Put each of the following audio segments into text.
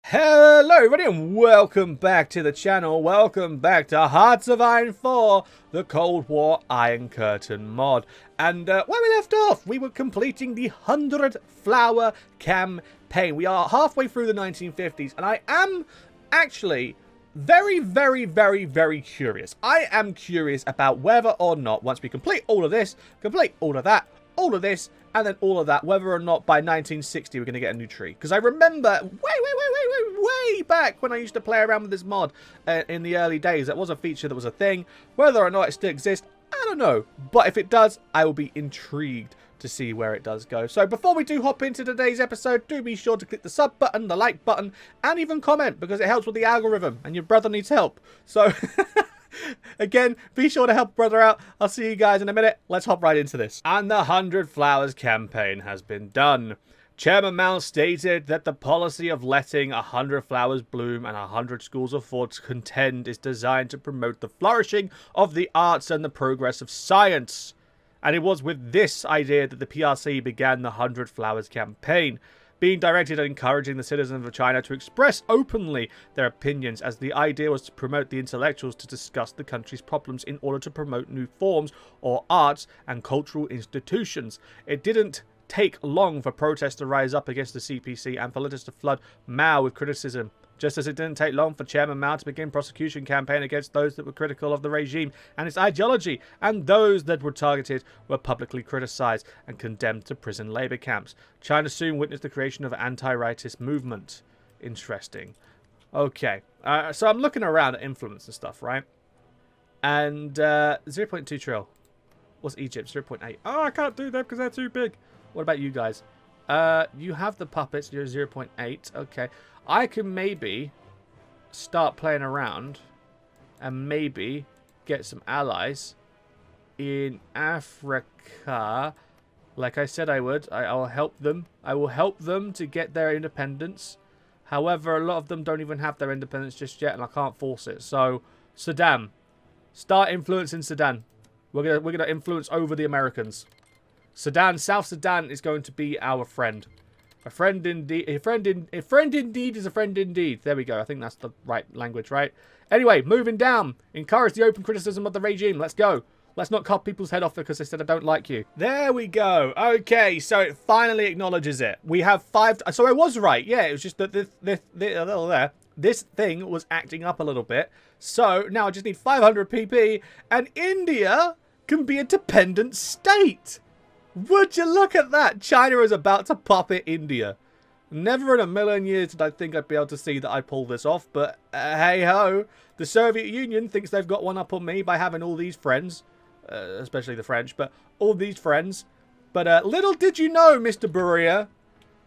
Hello everybody and welcome back to the channel. Welcome back to Hearts of Iron 4, the Cold War Iron Curtain mod. And where we left off, we were completing the 100 Flower campaign. We are halfway through the 1950s and I am actually very curious. I am curious about whether or not once we complete all of this, complete all of that, all of this, and then all of that, whether or not by 1960 we're going to get a new tree. Because I remember way back when I used to play around with this mod in the early days. That was a feature, that was a thing. Whether or not it still exists, I don't know. But if it does, I will be intrigued to see where it does go. So before we do hop into today's episode, do be sure to click the sub button, the like button, and even comment, because it helps with the algorithm, and your brother needs help. So... Again, be sure to help brother out. I'll see you guys in a minute. Let's hop right into this. And the 100 Flowers campaign has been done. Chairman Mao stated that the policy of letting 100 flowers bloom and 100 schools of thought contend is designed to promote the flourishing of the arts and the progress of science. And it was with this idea that the PRC began the 100 Flowers campaign, being directed at encouraging the citizens of China to express openly their opinions, as the idea was to promote the intellectuals to discuss the country's problems in order to promote new forms or arts and cultural institutions. It didn't take long for protests to rise up against the CPC and for letters to flood Mao with criticism, just as it didn't take long for Chairman Mao to begin prosecution campaign against those that were critical of the regime and its ideology, and those that were targeted were publicly criticized and condemned to prison labor camps. China soon witnessed the creation of an anti-rightist movement. Interesting. Okay, so I'm looking around at influence and stuff, right? And 0.2 trill. What's Egypt? 0.8. Oh, I can't do them because they're too big. What about you guys? You have the puppets. You're 0.8. Okay. I can maybe start playing around and maybe get some allies in Africa. Like I said I would. I'll help them. I will help them to get their independence. However, a lot of them don't even have their independence just yet, and I can't force it. So, Sudan. Start influencing Sudan. We're gonna influence over the Americans. Sudan, South Sudan is going to be our friend. A friend indeed. A friend indeed is a friend indeed. There we go. I think that's the right language, right? Anyway, moving down. Encourage the open criticism of the regime. Let's go. Let's not cut people's head off because they said I don't like you. There we go. Okay, so it finally acknowledges it. We have 5... So I was right. Yeah, it was just that this thing was acting up a little bit. So now I just need 500 PP and India can be a dependent state. Would you look at that? China is about to puppet India. Never in a million years did I think I'd be able to see that I pull this off, but hey-ho. The Soviet Union thinks they've got one up on me by having all these friends, especially the French, but all these friends. But little did you know, Mr. Beria,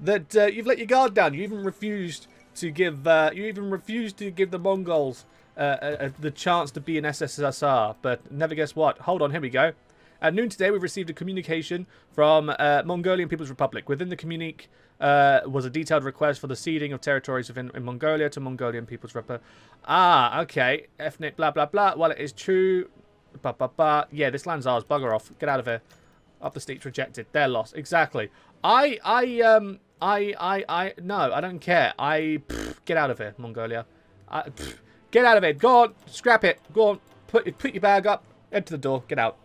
that you've let your guard down. You even refused to give the Mongols the chance to be an SSSR, but never guess what. Hold on, here we go. At noon today, we received a communication from Mongolian People's Republic. Within the communique was a detailed request for the ceding of territories in Mongolia to Mongolian People's Republic. Ah, okay. Ethnic blah, blah, blah. Well, it is true. Bah, bah, bah. Yeah, this land's ours. Bugger off. Get out of here. Up the steeps rejected. They're lost. Exactly. No, I don't care. Get out of here, Mongolia. Get out of it. Go on. Scrap it. Go on. Put your bag up. Head to the door. Get out.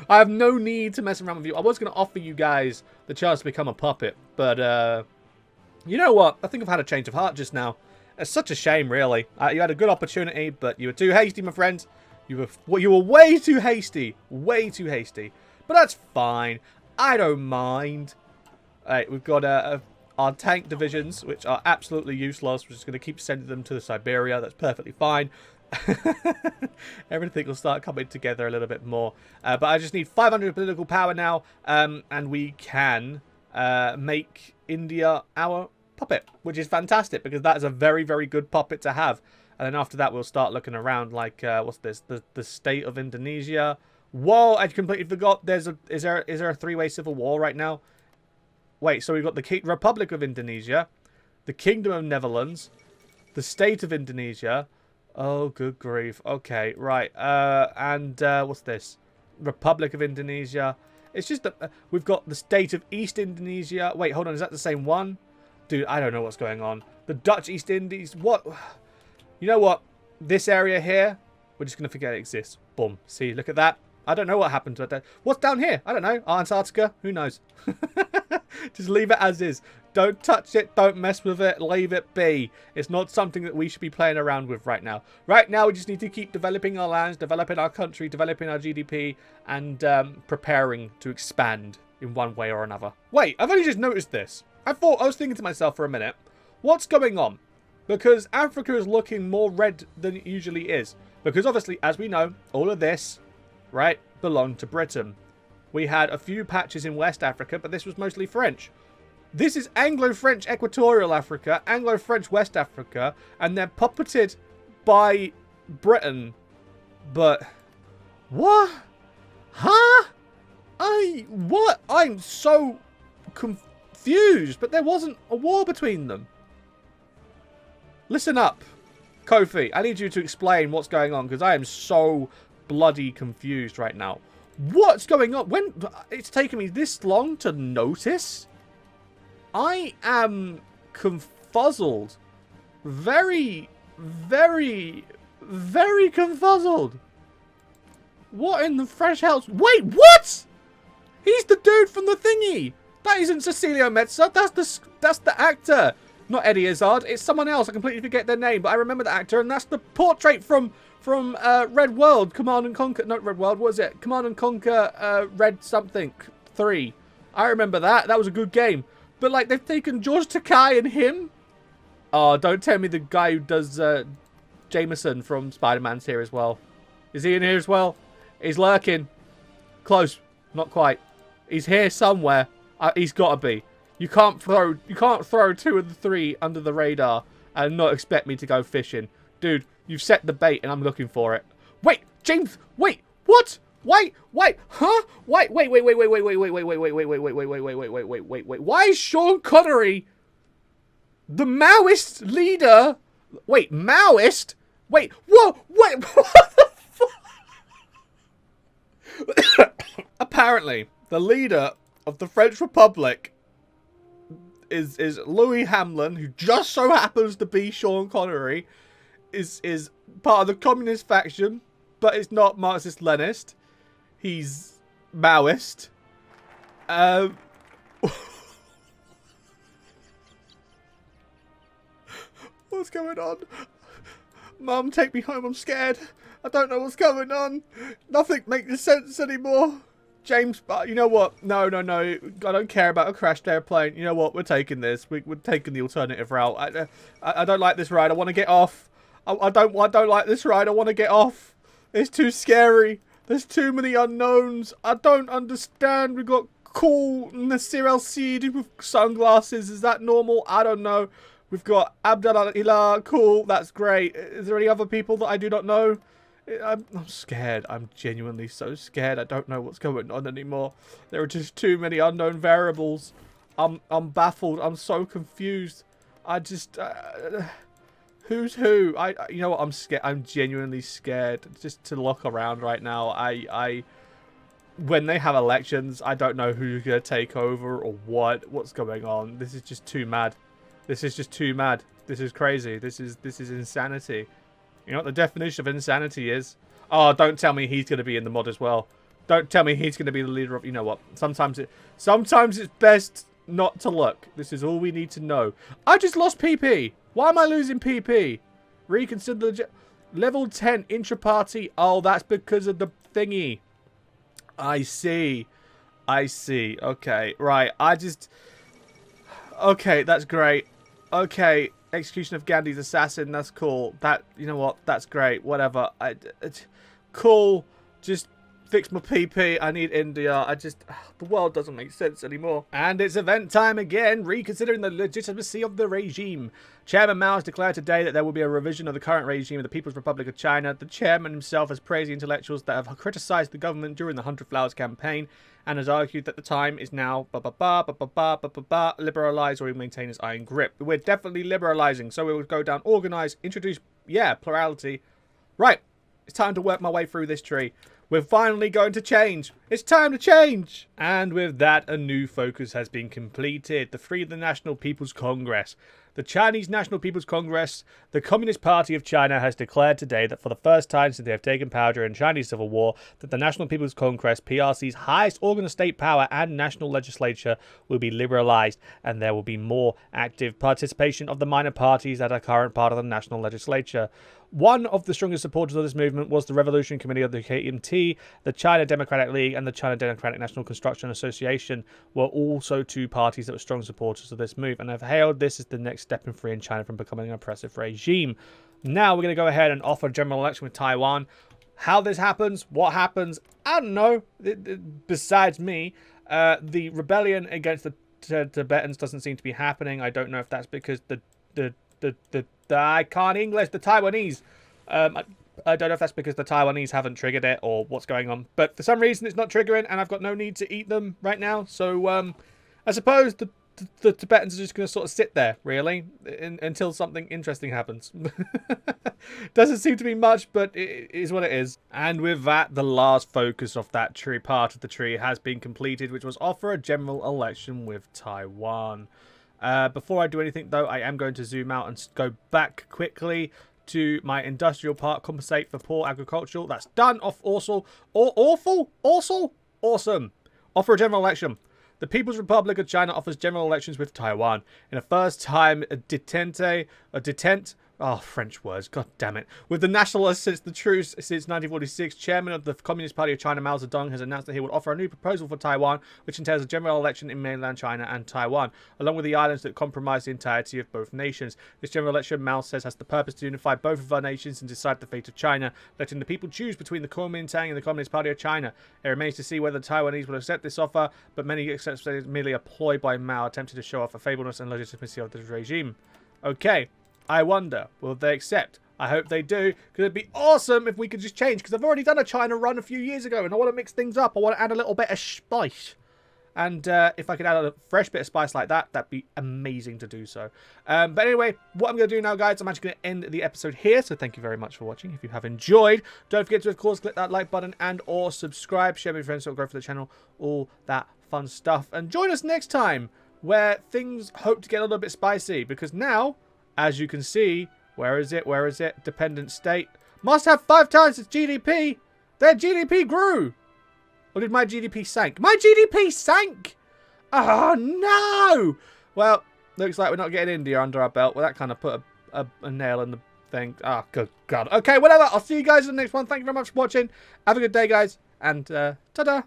I have no need to mess around with you. I was going to offer you guys the chance to become a puppet. But, you know what? I think I've had a change of heart just now. It's such a shame, really. You had a good opportunity, but you were too hasty, my friend. You were way too hasty. Way too hasty. But that's fine. I don't mind. Alright, we've got our tank divisions, which are absolutely useless. We're just going to keep sending them to Siberia. That's perfectly fine. Everything will start coming together a little bit more, but I just need 500 political power now, and we can make India our puppet, which is fantastic because that is a very good puppet to have. And then after that we'll start looking around, like what's this, the state of Indonesia. Whoa, I completely forgot. Is there a three-way civil war right now? Wait, so we've got the Republic of Indonesia, the Kingdom of Netherlands, the state of Indonesia. Oh, good grief. Okay, right. What's this? Republic of Indonesia. It's just that we've got the state of East Indonesia. Wait, hold on. Is that the same one? Dude, I don't know what's going on. The Dutch East Indies. What? You know what? This area here, we're just going to forget it exists. Boom. See, look at that. I don't know what happened to it. What's down here? I don't know. Antarctica? Who knows? Just leave it as is. Don't touch it. Don't mess with it. Leave it be. It's not something that we should be playing around with right now. Right now, we just need to keep developing our lands, developing our country, developing our GDP, and preparing to expand in one way or another. Wait, I've only just noticed this. I was thinking to myself for a minute, what's going on? Because Africa is looking more red than it usually is. Because obviously, as we know, all of this, right, belonged to Britain. We had a few patches in West Africa, but this was mostly French. This is Anglo-French Equatorial Africa, Anglo-French West Africa, and they're puppeted by Britain. But, what? Huh? What? I'm so confused, but there wasn't a war between them. Listen up, Kofi. I need you to explain what's going on, because I am so bloody confused right now. What's going on? When it's taken me this long to notice, I am confuzzled. Very, very, very confuzzled. What in the fresh hell's... Wait, what? He's the dude from the thingy. That isn't Cecilio Metza. That's the actor. Not Eddie Izzard. It's someone else. I completely forget their name, but I remember the actor, and that's the portrait from Red World, Command and Conquer. Not Red World. What was it? Command and Conquer Red something 3. I remember that. That was a good game. But like they've taken George Takei and him. Oh, don't tell me the guy who does Jameson from Spider-Man's here as well. Is he in here as well? He's lurking. Close. Not quite. He's here somewhere. He's got to be. You can't throw 2 of the 3 under the radar and not expect me to go fishing. Dude, you've set the bait and I'm looking for it. Wait, James, wait, what? Wait, huh? Wait. Why is Sean Connery the Maoist leader? Wait, Maoist? Wait, whoa, wait, what the fuck? Apparently, the leader of the French Republic is Louis Hamlin, who just so happens to be Sean Connery, is part of the communist faction, but it's not Marxist-Leninist. He's Maoist. What's going on? Mum, take me home. I'm scared. I don't know what's going on. Nothing makes sense anymore. James, you know what? No. I don't care about a crashed airplane. You know what? We're taking this. We're taking the alternative route. I don't like this ride. I want to get off. I don't like this ride. I want to get off. It's too scary. There's too many unknowns. I don't understand. We've got cool Nasir El-Seed with sunglasses. Is that normal? I don't know. We've got Abdallah Ilah. Cool. That's great. Is there any other people that I do not know? I'm scared. I'm genuinely so scared. I don't know what's going on anymore. There are just too many unknown variables. I'm baffled. I'm so confused. I just... who's who? You know what? I'm scared. I'm genuinely scared just to look around right now. When they have elections, I don't know who's going to take over or what's going on. This is just too mad. This is just too mad. This is crazy. This is insanity. You know what the definition of insanity is? Oh, don't tell me he's going to be in the mod as well. Don't tell me he's going to be the leader of... You know what? Sometimes it's best not to look. This is all we need to know. I just lost PP. Why am I losing PP? Reconsider the... Level 10 intra-party. Oh, that's because of the thingy. I see. Okay, right. Okay, that's great. Okay, execution of Gandhi's assassin. That's cool. You know what? That's great. Whatever. Cool. Just fix my PP. I need India. The world doesn't make sense anymore. And it's event time again, reconsidering the legitimacy of the regime. Chairman Mao has declared today that there will be a revision of the current regime of the People's Republic of China. The chairman himself has praised the intellectuals that have criticized the government during the 100 Flowers campaign and has argued that the time is now liberalize or maintain its iron grip. We're definitely liberalizing, so we will go down organize, introduce, plurality. Right, it's time to work my way through this tree. We're finally going to change. It's time to change. And with that, a new focus has been completed. The Free the National People's Congress. The Chinese National People's Congress, the Communist Party of China, has declared today that for the first time since they have taken power during the Chinese Civil War, that the National People's Congress, PRC's highest organ of state power and national legislature, will be liberalised, and there will be more active participation of the minor parties that are current part of the national legislature. One of the strongest supporters of this movement was the Revolution Committee of the KMT, the China Democratic League, and the China Democratic National Construction Association were also two parties that were strong supporters of this move, and have hailed this as the next step in freeing China from becoming an oppressive regime. Now we're going to go ahead and offer a general election with Taiwan. How this happens, what happens, I don't know. Besides me, the rebellion against the Tibetans doesn't seem to be happening. I don't know if that's because I can't English, the Taiwanese. I don't know if that's because the Taiwanese haven't triggered it or what's going on. But for some reason, it's not triggering, and I've got no need to eat them right now. So I suppose the Tibetans are just going to sort of sit there, really, until something interesting happens. Doesn't seem to be much, but it is what it is. And with that, the last focus of that tree, part of the tree, has been completed, which was offer a general election with Taiwan. Before I do anything, though, I am going to zoom out and go back quickly to my industrial part, compensate for poor agricultural. That's done. Awful. Awesome. Offer a general election. The People's Republic of China offers general elections with Taiwan. In a first time, a detent, oh, French words, god damn it. With the nationalists since the truce since 1946, Chairman of the Communist Party of China, Mao Zedong, has announced that he will offer a new proposal for Taiwan, which entails a general election in mainland China and Taiwan, along with the islands that comprise the entirety of both nations. This general election, Mao says, has the purpose to unify both of our nations and decide the fate of China, letting the people choose between the Kuomintang and the Communist Party of China. It remains to see whether the Taiwanese will accept this offer, but many accept it is merely a ploy by Mao, attempting to show off a fablesome and legitimacy of the regime. Okay. I wonder, will they accept? I hope they do, because it'd be awesome if we could just change, because I've already done a China run a few years ago, and I want to mix things up. I want to add a little bit of spice. And if I could add a fresh bit of spice like that, that'd be amazing to do so. But anyway, what I'm going to do now, guys, I'm actually going to end the episode here, so thank you very much for watching. If you have enjoyed, don't forget to, of course, click that like button and or subscribe, share with your friends, so it'll grow for the channel, all that fun stuff. And join us next time, where things hope to get a little bit spicy, because now, as you can see, where is it? Where is it? Dependent state. Must have 5 times its GDP. Their GDP grew. Or did my GDP sank? My GDP sank! Oh, no! Well, looks like we're not getting India under our belt. Well, that kind of put a nail in the thing. Oh, good God. Okay, whatever. I'll see you guys in the next one. Thank you very much for watching. Have a good day, guys. And ta-da.